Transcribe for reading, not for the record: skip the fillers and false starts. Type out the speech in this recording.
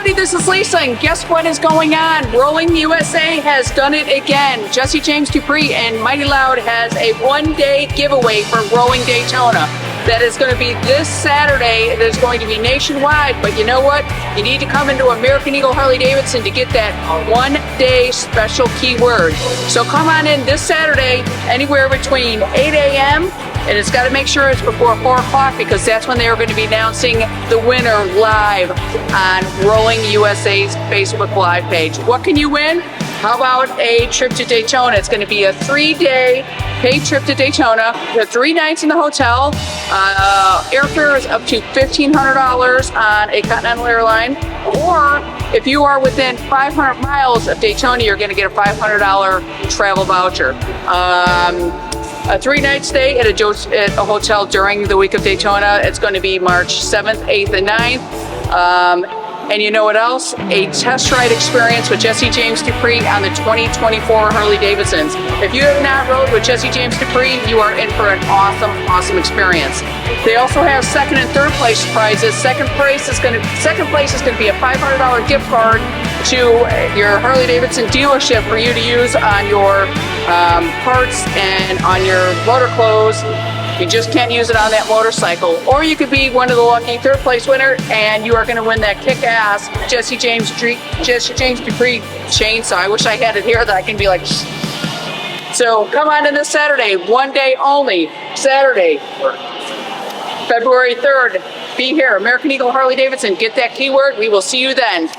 everybody, this is Lisa, and guess what is going on? Rolling USA has done it again. Jesse James Dupree and Mighty Loud has a one-day giveaway for Rolling Daytona. That is going to be this Saturday. It is going to be nationwide, but you know what? You need to come into American Eagle Harley-Davidson to get that one-day special keyword. So come on in this Saturday, anywhere between 8 a.m. and it's got to make sure it's before 4 o'clock because that's when they are going to be announcing the winner live on Rolling USA's Facebook Live page. What can you win? How about a trip to Daytona? It's going to be a 3-day paid trip to Daytona. 3 nights in the hotel. Airfare is up to $1,500 on a Continental airline. Or if you are within 500 miles of Daytona, you're going to get a $500 travel voucher. A 3-night stay at a hotel during the week of Daytona. It's going to be March 7th, 8th, and 9th. And you know what else? A test ride experience with Jesse James Dupree on the 2024 Harley-Davidsons. If you have not rode with Jesse James Dupree, you are in for an awesome experience. They also have second and third place prizes. Second place is going to be a $500 gift card to your Harley-Davidson dealership for you to use on your parts and on your motor clothes. You just can't use it on that motorcycle. Or you could be one of the lucky third place winner and you are going to win that kick-ass Jesse James Dupree chainsaw. I wish I had it here that I can be like... So come on in this Saturday, one day only, Saturday, February 3rd. Be here, American Eagle Harley-Davidson. Get that keyword. We will see you then.